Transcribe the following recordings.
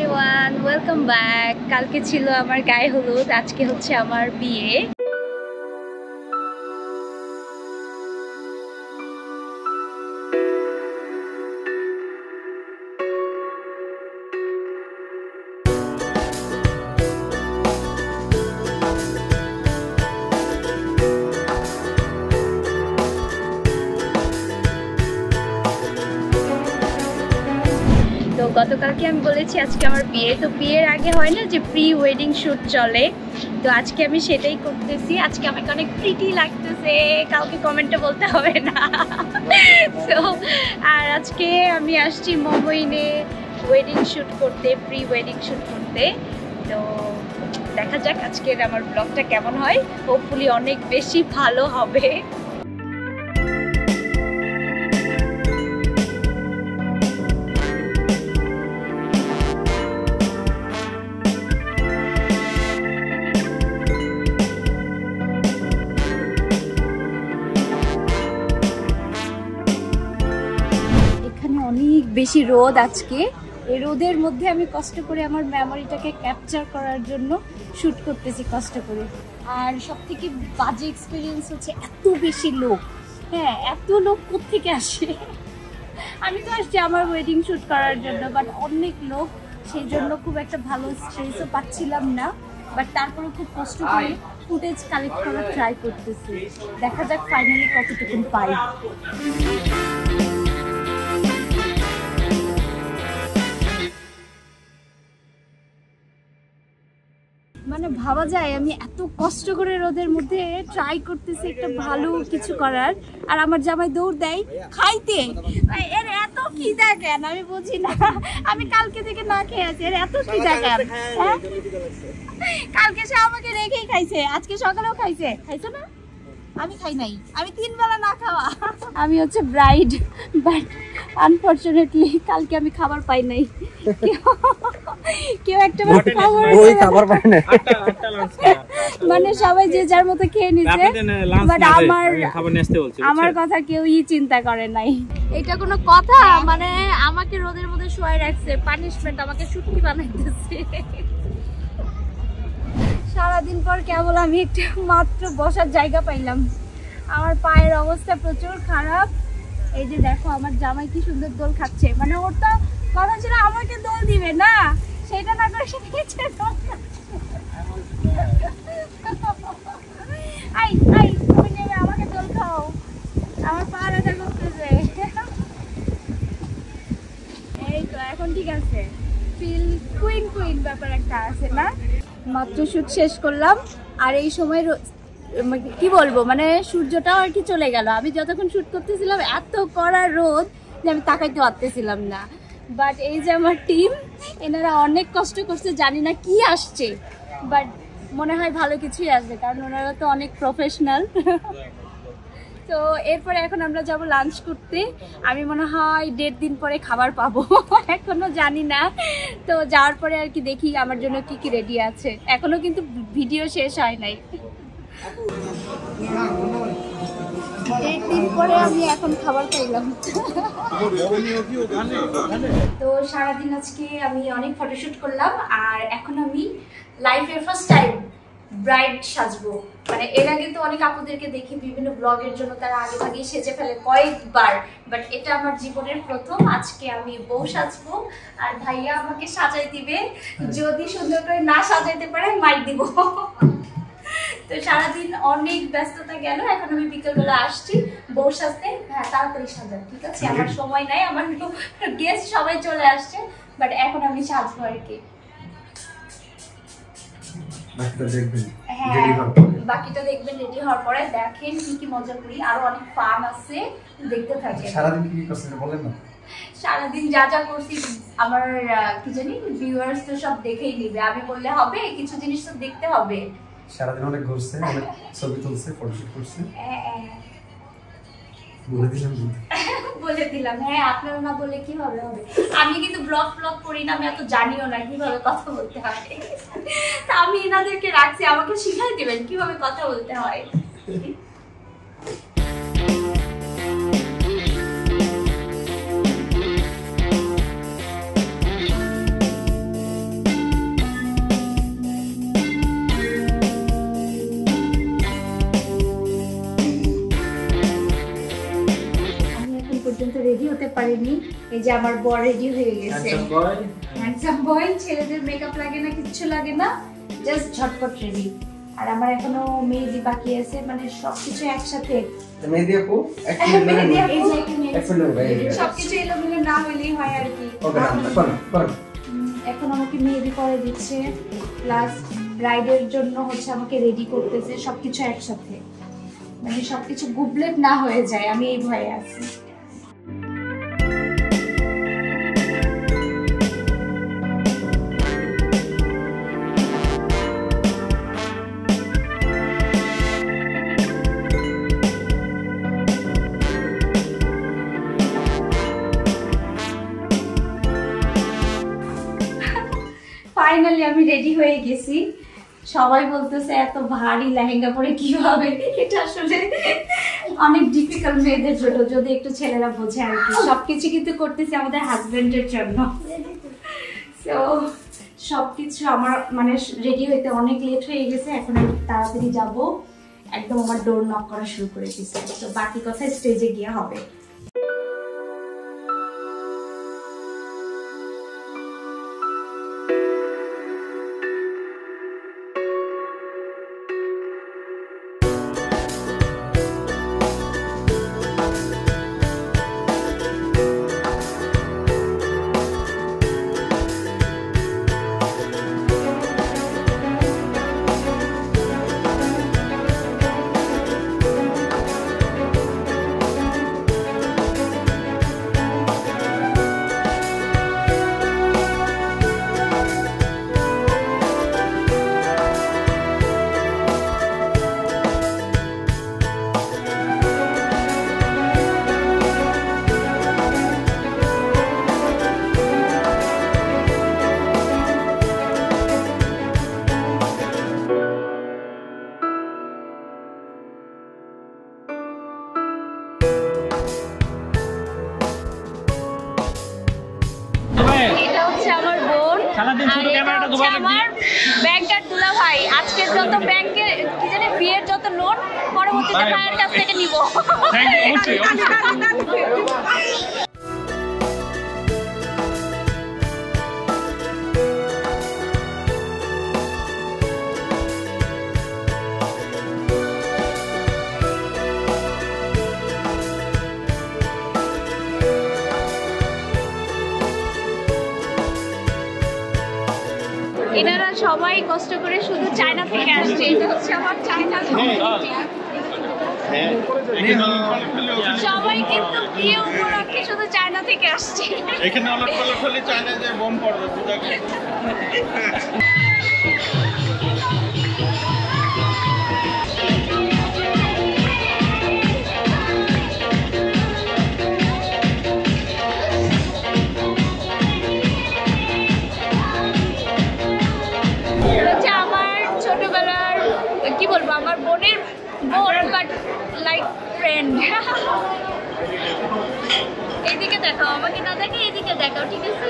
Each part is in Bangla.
Everyone, welcome back. কালকে ছিল আমার গায়ে হলুদ, আজকে হচ্ছে আমার বিয়ে। তো গতকালকে আমি বলেছি আজকে আমার বিয়ে। তো বিয়ের আগে হয় না যে প্রি ওয়েডিং শ্যুট চলে, তো আজকে আমি সেটাই করতেছি। আজকে আমাকে অনেক প্রিটি লাগতেছে, কাউকে কমেন্টে বলতে হবে না। তো আর আজকে আমি আসছি মুম্বাইয়ে ওয়েডিং শ্যুট করতে, প্রি ওয়েডিং শ্যুট করতে। তো দেখা যাক আজকের আমার ব্লগটা কেমন হয়। হোপফুলি অনেক বেশি ভালো হবে। অনেক বেশি রোদ আজকে, এই রোদের মধ্যে আমি কষ্ট করে আমার মেমোরিটাকে ক্যাপচার করার জন্য শ্যুট করতেছি কষ্ট করে। আর সব থেকে বাজে এক্সপিরিয়েন্স হচ্ছে এত বেশি লোক। হ্যাঁ, এত লোক কোত্থেকে আসে? আমি তো আসছি আমার ওয়েডিং শ্যুট করার জন্য, বাট অনেক লোক, সেই জন্য খুব একটা ভালো স্ট্রেসও পাচ্ছিলাম না। বাট তারপরে খুব কষ্ট করে ফুটেজ কালেক্ট করার ট্রাই করতেছি। দেখা যাক ফাইনালি কতটুকু পাই। মানে ভাবা যায় আমি এত কষ্ট করে রোদের মধ্যে ট্রাই করতেছি একটা ভালো কিছু করার, আর আমার জামাই দৌড় দেয় খাইতে। এর এত খিদা কেন আমি বুঝি না। আমি কালকে থেকে না খেয়ে আছি, এর এত খিদা কেন? হ্যাঁ, কালকে সে আমাকে রেখেই খাইছে, আজকে সকালেও খাইছে। খাইছো না? আমি খাই নাই, আমি 3 বেলা না খাওয়া। আমি হচ্ছে ব্রাইড, বাট আনফরচুনেটলি কালকে আমি খাবার পাই নাই। কেউ একটা খাবার পাই না, মানে সবাই যে যার মতো খেয়ে নিছে, বাট আমার কথা কেউই চিন্তা করে নাই। এটা কোনো কথা? মানে আমাকে রোদের মধ্যে শুয়াই রাখছে, পানিশমেন্ট, আমাকে শুটকি বানাইতেছে। সারাদিন পর কেবল আমি একটু মাত্র বসার জায়গা পাইলাম। আমার পায়ের অবস্থা প্রচুর খারাপ। এই যে দেখো আমার জামাই কি সুন্দর দোল খাচ্ছে, মানে ওর তো কথা ছিল আমাকে দোল দিবে না, সেটা না করে সে নিচে দোল খাচ্ছে। তুমি নেবে আমাকে দোল খাও, আমার পা ব্যথা করতেছে। এই তো এখন ঠিক আছে, ফিল কুইন কুইন ব্যাপার একটা আছে না। মাত্র শ্যুট শেষ করলাম, আর এই সময় কি বলবো, মানে সূর্যটাও আর কি চলে গেল। আমি যতক্ষণ শ্যুট করতেছিলাম এত কড়া রোদ যে আমি তাকাইতে পারতেছিলাম না। বাট এই যে আমার টিম, এনারা অনেক কষ্ট করছে, জানি না কি আসছে, বাট মনে হয় ভালো কিছুই আসবে, কারণ ওনারা তো অনেক প্রফেশনাল। তো এরপরে এখন আমরা যাব লাঞ্চ করতে। আমি মনে হয় 1.5 দিন পরে খাবার পাবো, এখনো জানি না। তো যাওয়ার পরে আর কি দেখি আমার জন্য কি কি রেডি আছে। এখনো কিন্তু ভিডিও শেষ হয় নাই। 1.5 দিন পরে আমি এখন খাবার পাইলাম। তো সারাদিন আজকে আমি অনেক ফটোশুট করলাম, আর এখন আমি লাইফের ফার্স্ট টাইম ব্রাইড সাজবো। মানে এর আগে তো অনেক আপুদেরকে দেখি বিভিন্ন ব্লগের জন্য তারা আগে ভাগে সেজে ফেলে কয়েকবার, বাট এটা আমার জীবনের প্রথম। আজকে আমি বউ সাজবো, আর ভাইয়া আমাকে সাজাই দিবে। যদি সুন্দর করে না সাজাইতে পারে মাইর দিব। তো সারাদিন অনেক ব্যস্ততা গেল, এখন আমি বিকেলবেলা আসছি বউ সাজতে। হ্যাঁ, তাড়াতাড়ি সাজান, ঠিক আছে? আমার সময় নাই, আমার গেস্ট সবাই চলে আসছে, বাট এখন আমি সাজবো আর কি। বাকিটা দেখবেন রেডি হওয়ার পরে। দেখেন কি কি মজা করি, আরো অনেক ফান আছে, দেখতে থাকেন। সারাদিন কি করছেন বলেন না? সারাদিন যা যা করছি আমার কি জানি ভিউয়ার্স তো সব দেখেই নিবে, আমি বললে হবে? কিছু জিনিস তো দেখতে হবে। সারাদিন অনেক ঘুরছে, অনেক ছবি তুলছে, ফটোশুট করছে। বলে দিলাম। হ্যাঁ, আপনারা না বলে কিভাবে হবে? আমি কিন্তু ব্লগ করি না, আমি এত জানিও না কিভাবে কথা বলতে হয়। তা আমি এনাদেরকে রাখছি, আমাকে শিখাই দিবেন কিভাবে কথা বলতে হয়। এই যে আমার বর রেডি হয়ে গেছে, হ্যান্ডসাম বয়। ছেলেদের মেকআপ লাগে না, কিচ্ছু লাগে না, জাস্ট ঝটপট রেডি। আর আমার এখনো মেহেদি বাকি আছে, মানে সবকিছু একসাথে। মেহেদি আপু সবকিছু এলোমেলো না হলেই হয় আর কি। এখন আমাকে মেহেদি করে দিচ্ছে, প্লাস ব্রাইডের জন্য হচ্ছে আমাকে রেডি করতেছে, সবকিছু একসাথে, মানে সবকিছু গুবলেট না হয়ে যায়, আমি এই ভয়ে আছি। ফাইনালি আমি রেডি হয়ে গেছি। সবাই বলতেছে এত ভারী লেহেঙ্গা পরে কিভাবে, এটা আসলে অনেক ডিফিকাল্ট মেয়েদের জন্য, যদি একটু ছেলেরা বোঝে আর কি। সবকিছু কিন্তু করতেছি আমাদের হাজবেন্ডের জন্য। তো সবকিছু আমার মানে রেডি হইতে অনেক লেট হয়ে গেছে, এখন আমি তাড়াতাড়ি যাব। একদম আমার ডোর নক করা শুরু করে দিয়েছে, তো বাকি কথা স্টেজে গিয়ে হবে। আমার ব্যাংকার দুলা ভাই, আজকের যত ব্যাংকে কি জানি বিয়ের যত লোন পরবর্তীতে ভাইয়ের কাছ থেকে নিব। এনারা সবাই কষ্ট করে শুধু চায়না থেকে আসছে, এটা হচ্ছে আমার চায়না। সবাই কিন্তু বিয়ে উপলক্ষে শুধু চায়না থেকে আসছে। এখানে অনেক ফলে চায়না যে বোম পড়বে বুঝাকে। কি বলবো, আমার বোনের বোন, বাট লাইক ফ্রেন্ড। এইদিকে দেখাও, আমাকে না দেখে এইদিকে দেখাও, ঠিক আছে?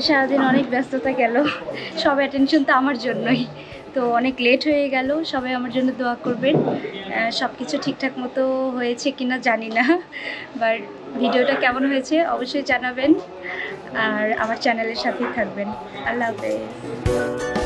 সারাদিন অনেক ব্যস্ততা গেল, সব অ্যাটেনশন তো আমার জন্যই, তো অনেক লেট হয়ে গেল। সবাই আমার জন্য দোয়া করবেন। সব কিছু ঠিকঠাক মতো হয়েছে কিনা জানি না, বাট ভিডিওটা কেমন হয়েছে অবশ্যই জানাবেন, আর আমার চ্যানেলের সাথেই থাকবেন। আল্লাহ হাফেজ।